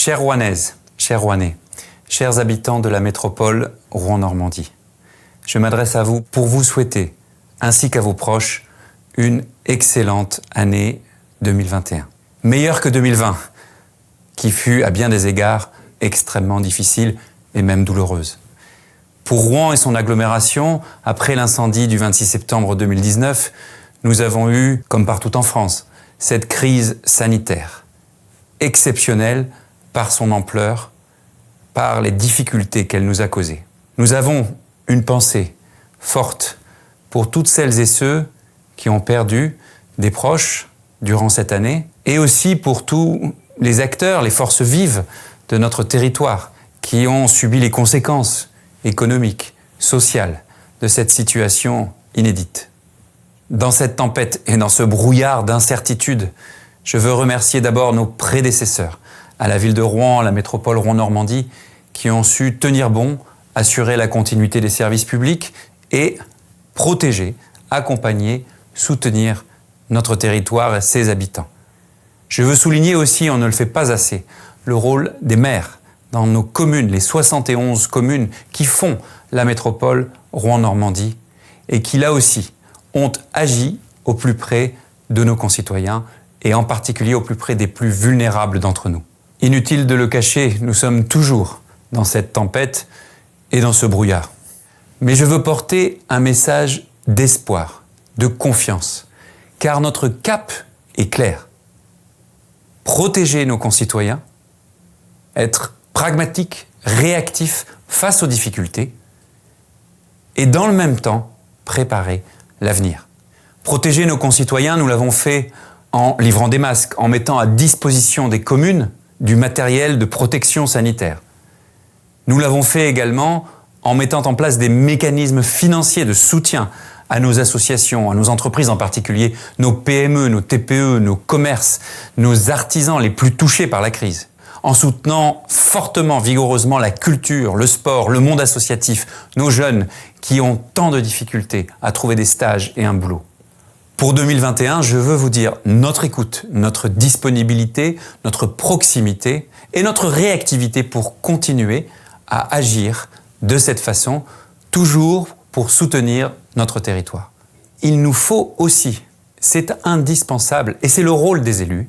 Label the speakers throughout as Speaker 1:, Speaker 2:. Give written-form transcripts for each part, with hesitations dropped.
Speaker 1: Chères Rouennaises, chers Rouennais, chers habitants de la métropole Rouen-Normandie, je m'adresse à vous pour vous souhaiter, ainsi qu'à vos proches, une excellente année 2021. Meilleure que 2020, qui fut à bien des égards extrêmement difficile et même douloureuse. Pour Rouen et son agglomération, après l'incendie du 26 septembre 2019, nous avons eu, comme partout en France, cette crise sanitaire, exceptionnelle par son ampleur, par les difficultés qu'elle nous a causées. Nous avons une pensée forte pour toutes celles et ceux qui ont perdu des proches durant cette année, et aussi pour tous les acteurs, les forces vives de notre territoire, qui ont subi les conséquences économiques, sociales de cette situation inédite. Dans cette tempête et dans ce brouillard d'incertitude, je veux remercier d'abord nos prédécesseurs, à la ville de Rouen, à la métropole Rouen-Normandie, qui ont su tenir bon, assurer la continuité des services publics et protéger, accompagner, soutenir notre territoire et ses habitants. Je veux souligner aussi, on ne le fait pas assez, le rôle des maires dans nos communes, les 71 communes qui font la métropole Rouen-Normandie et qui, là aussi, ont agi au plus près de nos concitoyens et en particulier au plus près des plus vulnérables d'entre nous. Inutile de le cacher, nous sommes toujours dans cette tempête et dans ce brouillard. Mais je veux porter un message d'espoir, de confiance, car notre cap est clair. Protéger nos concitoyens, être pragmatique, réactif face aux difficultés et dans le même temps, préparer l'avenir. Protéger nos concitoyens, nous l'avons fait en livrant des masques, en mettant à disposition des communes du matériel de protection sanitaire. Nous l'avons fait également en mettant en place des mécanismes financiers de soutien à nos associations, à nos entreprises en particulier, nos PME, nos TPE, nos commerces, nos artisans les plus touchés par la crise, en soutenant fortement, vigoureusement la culture, le sport, le monde associatif, nos jeunes qui ont tant de difficultés à trouver des stages et un boulot. Pour 2021, je veux vous dire notre écoute, notre disponibilité, notre proximité et notre réactivité pour continuer à agir de cette façon, toujours pour soutenir notre territoire. Il nous faut aussi, c'est indispensable, et c'est le rôle des élus,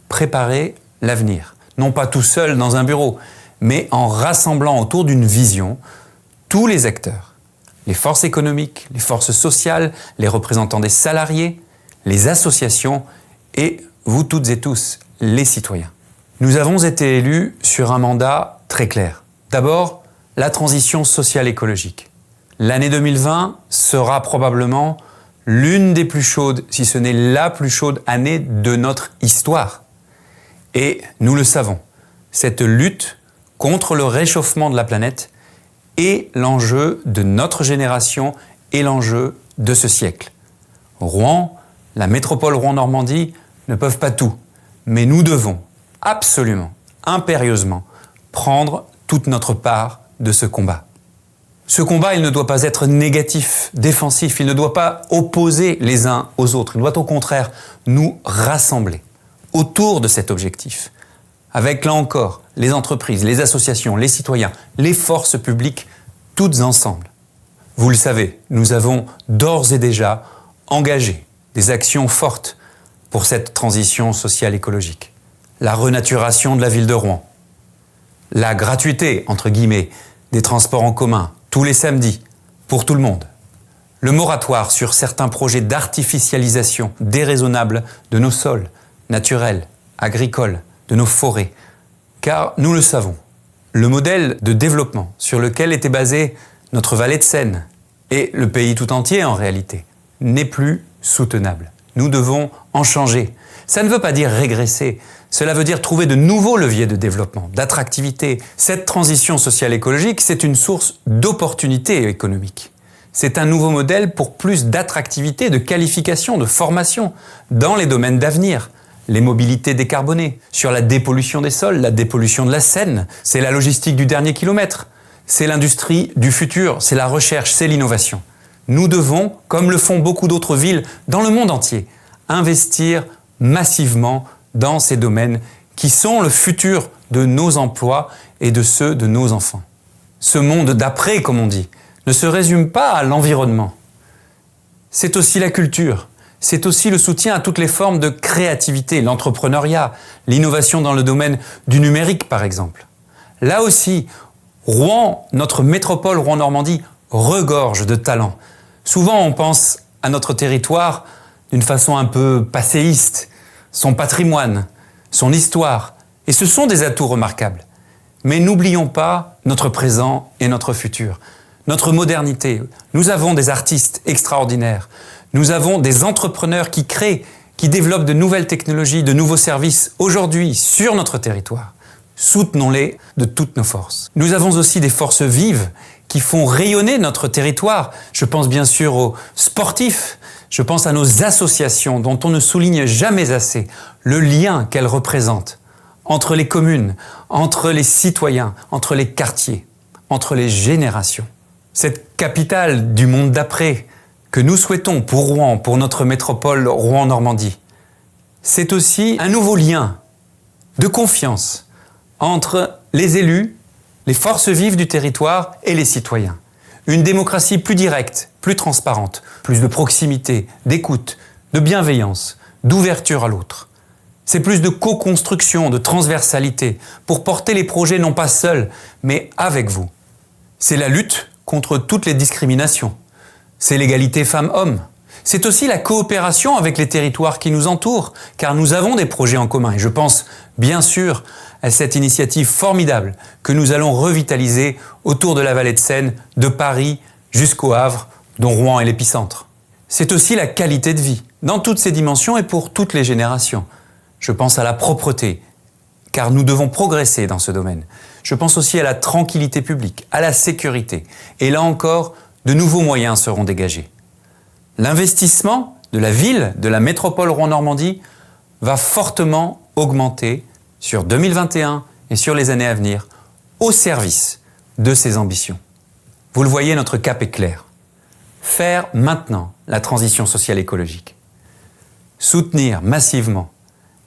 Speaker 1: préparer l'avenir. Non pas tout seul dans un bureau, mais en rassemblant autour d'une vision tous les acteurs. Les forces économiques, les forces sociales, les représentants des salariés, les associations et vous toutes et tous, les citoyens. Nous avons été élus sur un mandat très clair. D'abord, la transition sociale écologique. L'année 2020 sera probablement l'une des plus chaudes, si ce n'est la plus chaude année de notre histoire. Et nous le savons, cette lutte contre le réchauffement de la planète est l'enjeu de notre génération et l'enjeu de ce siècle. Rouen, la métropole Rouen-Normandie ne peuvent pas tout, mais nous devons absolument, impérieusement, prendre toute notre part de ce combat. Ce combat, il ne doit pas être négatif, défensif, il ne doit pas opposer les uns aux autres, il doit au contraire nous rassembler autour de cet objectif, avec là encore les entreprises, les associations, les citoyens, les forces publiques, toutes ensemble. Vous le savez, nous avons d'ores et déjà engagé des actions fortes pour cette transition sociale écologique. La renaturation de la ville de Rouen, la gratuité, entre guillemets, des transports en commun, tous les samedis, pour tout le monde. Le moratoire sur certains projets d'artificialisation déraisonnable de nos sols, naturels, agricoles, de nos forêts. Car nous le savons, le modèle de développement sur lequel était basée notre vallée de Seine et le pays tout entier en réalité n'est plus soutenable. Nous devons en changer. Ça ne veut pas dire régresser, cela veut dire trouver de nouveaux leviers de développement, d'attractivité. Cette transition sociale écologique, c'est une source d'opportunités économiques. C'est un nouveau modèle pour plus d'attractivité, de qualification, de formation dans les domaines d'avenir. Les mobilités décarbonées, sur la dépollution des sols, la dépollution de la Seine, c'est la logistique du dernier kilomètre, c'est l'industrie du futur, c'est la recherche, c'est l'innovation. Nous devons, comme le font beaucoup d'autres villes dans le monde entier, investir massivement dans ces domaines qui sont le futur de nos emplois et de ceux de nos enfants. Ce monde d'après, comme on dit, ne se résume pas à l'environnement. C'est aussi la culture, c'est aussi le soutien à toutes les formes de créativité, l'entrepreneuriat, l'innovation dans le domaine du numérique par exemple. Là aussi, Rouen, notre métropole Rouen-Normandie, regorge de talents. Souvent on pense à notre territoire d'une façon un peu passéiste, son patrimoine, son histoire, et ce sont des atouts remarquables. Mais n'oublions pas notre présent et notre futur, notre modernité. Nous avons des artistes extraordinaires, nous avons des entrepreneurs qui créent, qui développent de nouvelles technologies, de nouveaux services aujourd'hui sur notre territoire. Soutenons-les de toutes nos forces. Nous avons aussi des forces vives qui font rayonner notre territoire. Je pense bien sûr aux sportifs, je pense à nos associations dont on ne souligne jamais assez le lien qu'elles représentent entre les communes, entre les citoyens, entre les quartiers, entre les générations. Cette capitale du monde d'après que nous souhaitons pour Rouen, pour notre métropole Rouen-Normandie, c'est aussi un nouveau lien de confiance entre les élus, les forces vives du territoire et les citoyens. Une démocratie plus directe, plus transparente, plus de proximité, d'écoute, de bienveillance, d'ouverture à l'autre. C'est plus de co-construction, de transversalité, pour porter les projets non pas seuls, mais avec vous. C'est la lutte contre toutes les discriminations. C'est l'égalité femmes-hommes. C'est aussi la coopération avec les territoires qui nous entourent, car nous avons des projets en commun. Et je pense, bien sûr, à cette initiative formidable que nous allons revitaliser autour de la vallée de Seine, de Paris jusqu'au Havre, dont Rouen est l'épicentre. C'est aussi la qualité de vie, dans toutes ses dimensions et pour toutes les générations. Je pense à la propreté, car nous devons progresser dans ce domaine. Je pense aussi à la tranquillité publique, à la sécurité. Et là encore, de nouveaux moyens seront dégagés. L'investissement de la ville, de la métropole Rouen-Normandie, va fortement augmenter sur 2021 et sur les années à venir, au service de ces ambitions. Vous le voyez, notre cap est clair. Faire maintenant la transition sociale écologique. Soutenir massivement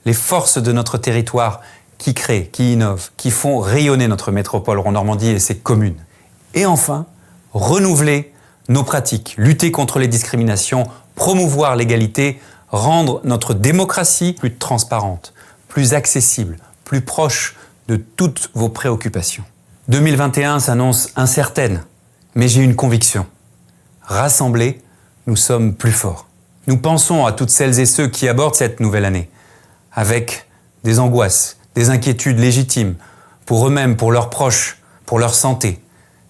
Speaker 1: les forces de notre territoire qui créent, qui innovent, qui font rayonner notre métropole Rouen-Normandie et ses communes. Et enfin, renouveler nos pratiques, lutter contre les discriminations, promouvoir l'égalité, rendre notre démocratie plus transparente, plus accessible, plus proche de toutes vos préoccupations. 2021 s'annonce incertaine, mais j'ai une conviction. Rassemblés, nous sommes plus forts. Nous pensons à toutes celles et ceux qui abordent cette nouvelle année avec des angoisses, des inquiétudes légitimes pour eux-mêmes, pour leurs proches, pour leur santé,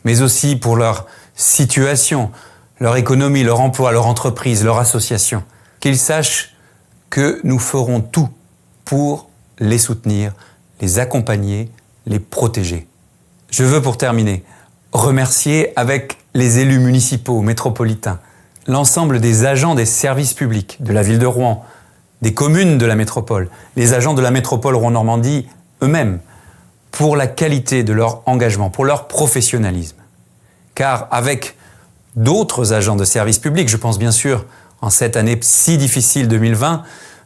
Speaker 1: mais aussi pour leur situation, leur économie, leur emploi, leur entreprise, leur association. Qu'ils sachent que nous ferons tout pour les soutenir, les accompagner, les protéger. Je veux pour terminer remercier avec les élus municipaux, métropolitains, l'ensemble des agents des services publics de la ville de Rouen, des communes de la métropole, les agents de la métropole Rouen-Normandie eux-mêmes, pour la qualité de leur engagement, pour leur professionnalisme. Car avec d'autres agents de services publics, je pense bien sûr en cette année si difficile 2020,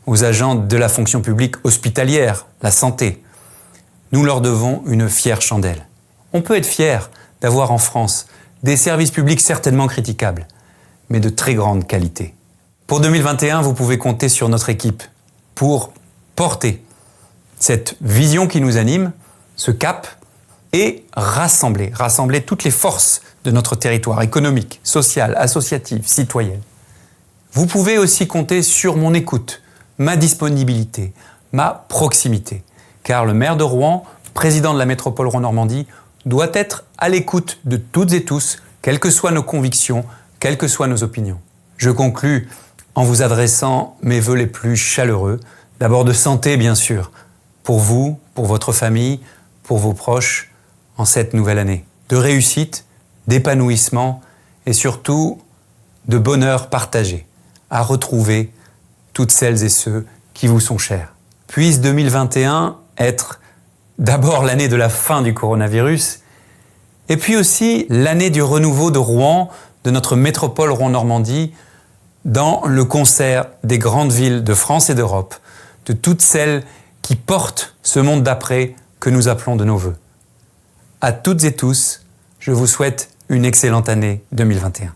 Speaker 1: aux agents de la fonction publique hospitalière, la santé, nous leur devons une fière chandelle. On peut être fier d'avoir en France des services publics certainement critiquables, mais de très grande qualité. Pour 2021, vous pouvez compter sur notre équipe pour porter cette vision qui nous anime, ce cap, et rassembler toutes les forces de notre territoire économique, social, associatif, citoyen. Vous pouvez aussi compter sur mon écoute, ma disponibilité, ma proximité, car le maire de Rouen, président de la métropole Rouen-Normandie, doit être à l'écoute de toutes et tous, quelles que soient nos convictions, quelles que soient nos opinions. Je conclus en vous adressant mes vœux les plus chaleureux, d'abord de santé bien sûr, pour vous, pour votre famille, pour vos proches, en cette nouvelle année, de réussite, d'épanouissement et surtout de bonheur partagé, à retrouver toutes celles et ceux qui vous sont chers. Puisse 2021 être d'abord l'année de la fin du coronavirus, et puis aussi l'année du renouveau de Rouen, de notre métropole Rouen-Normandie, dans le concert des grandes villes de France et d'Europe, de toutes celles qui portent ce monde d'après que nous appelons de nos vœux. À toutes et tous, je vous souhaite une excellente année 2021.